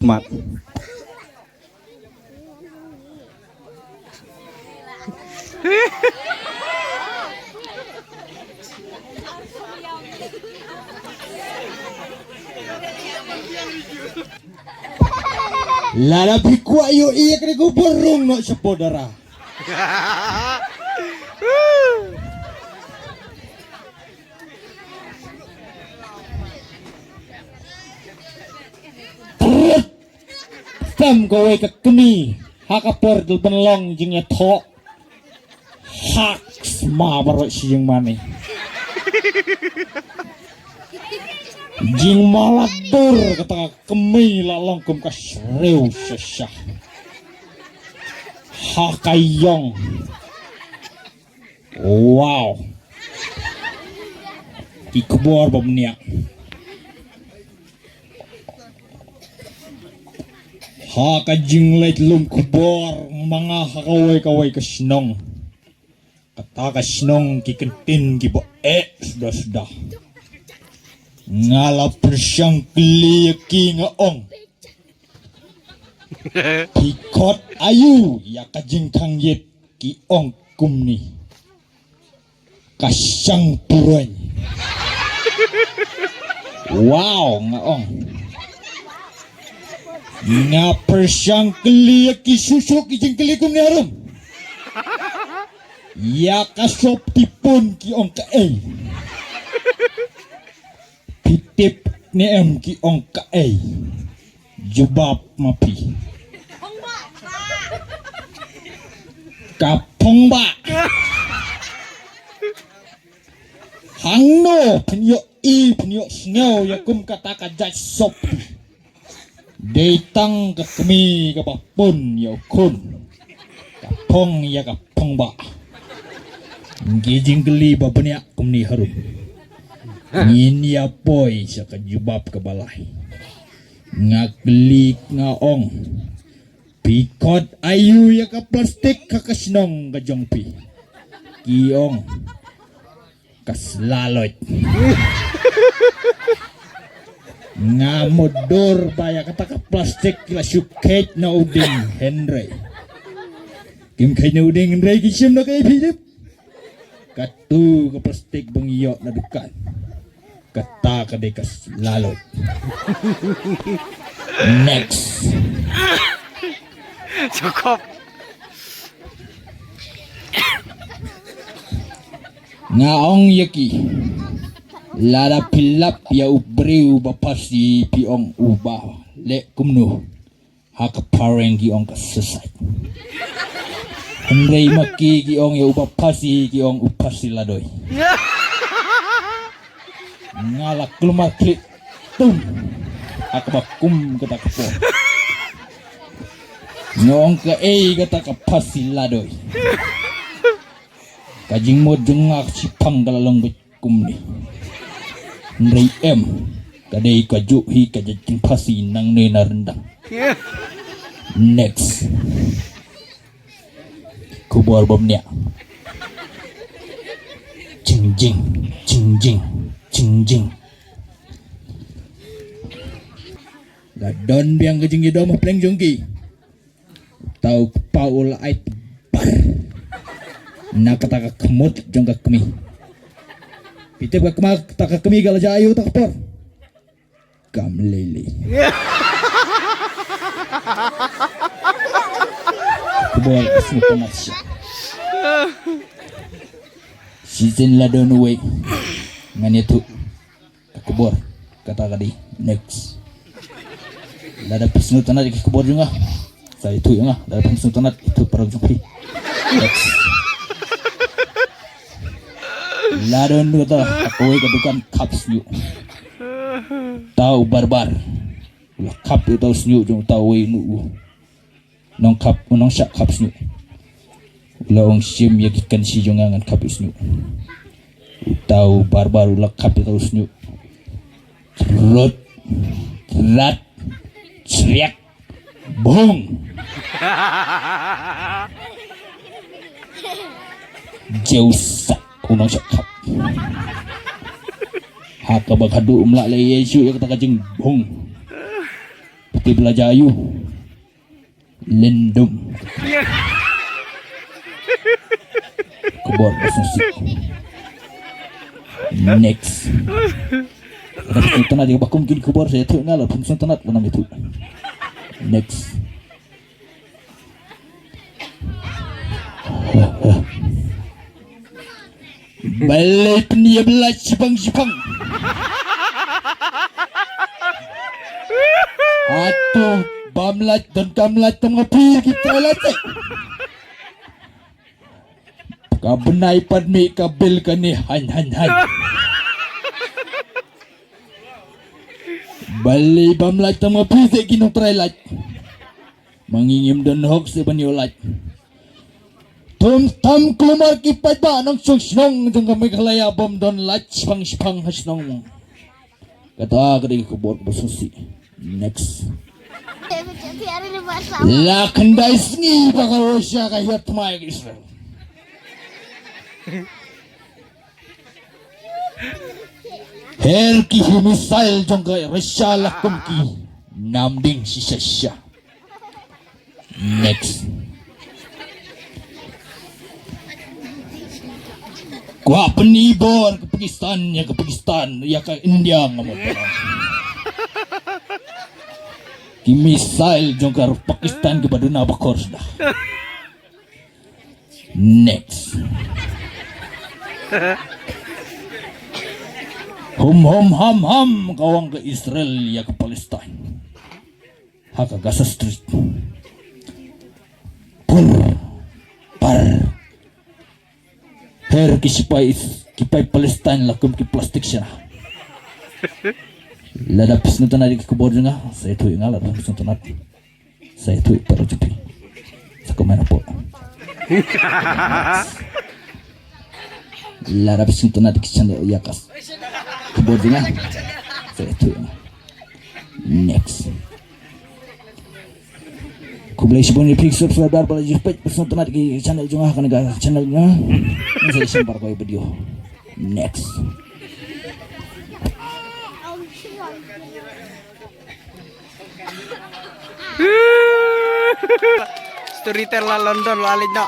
mat lala pikwa yo iya kene ko borong no sepodara Tam kowe kekemi hakapor del benlong jing ya tok hak ma baro sing mane jing malatur kata kemi la longkum ka srew sesah hakayong wow ikbor bomnia haka jinglet lum kubor mga hakaway-kaway kasnong kata kasnong kikentin kibo sudah ngala persyang kliyaki ngaong pikot ayu ya kajingkang yet kiong kumni kasyang puron wow ngaong nga persyang keliyaki susuk ijeng kelikum ni harum ya kasop tipun ki ong kae pitip ni em ki ong kae jubab mapi kapong ba hangno penyo penyo snow ya kum kata kajat sop Datang ke kami ke papun ya kun kapong ya kapong ba gijing geli babanya kumni harum ngin ya boy sa kajubab ke balay ngaglik ngaong pikot ayu ya ka plastik kakasnong ka jongpi kiong kaslalot ngamodor baya kata ka plastik la syuket na uding Henry kim kay na uding Henry kisim na kay Philip katu ka plastik bangiyo na dukan kata ka dekas lalot next cukup ngaong yaki lada pilap ya ubriu bapasi piong ubah le kumnu hakapareng giong kasesat Henry maki giong ya ubapasi giong upasi ladoy ngalak lumar klik tum hakabakum kata kapo ngong ke kata kapasi ladoy kajing mo jengak sipang galalong kumni Henry M kadai kajuhi kajajing pasi nang nena rendang next kubor bomnya jingjing gadon biang kejing ido mah pleng jongki tau paul ait bar nakataka kemut jongka kemi pitip ka kemak tak kemi gal jayu tak por kam lele kubor asmu panas season ladon way ngan itu kubor kata kadi next lada pisnu tanat di kubor juga saya itu ya lada pisnu tanat itu para jumpi next ladon kata aku kedukan cups new tahu barbar ulah cup itu tahu new jong tahu nu nong cup nong syak cups new ulah ong sim ya kikan si jongangan cups new tahu barbar ulah cup itu tahu new rot rat seriak bong jauh sak unang syakap haka bagadu umlak le yesu ya kata kajing bong Belajayu Lendum Kubor Basusi. Next Ada tanah dia bakum kini kubor saya tu ngalah fungsi tanah mana itu. Next balik dia belas Jepang Atuh bamlat dan kamlat tengopi kita latih kabenai padmi kabil kani han bali bamlat tengopi seginong trailat mangingim dan hoax sebanyolat tam keluar kipat ba nang susnong jeng kami kalaya bom don lat pang hasnong kata kadi kubur Basusi. Next la kendai sngi bakal Russia kahit mai Israel Herki misail jong kay Russia lakum ki namding si Sasha. Next Gua penibor ke Pakistan ya ke India ngomong ki misail jongkar Pakistan ke baduna bakor sudah. Next ham kawang ke Israel ya ke Palestine haka Gaza Street par her kipai Palestine lakum ki plastik siya ladapis nito na di kubor nga sa ito yung alat sa ito natin sa ito yung para jupi sa kumena po ladapis nito na di kisyan yakas kubor nga sa ito yung next kublay si Bonnie Pig subscribe para jupit pesan natin di channel juga kanaga channel nga sa isang para ko video next Storyteller London lalid na.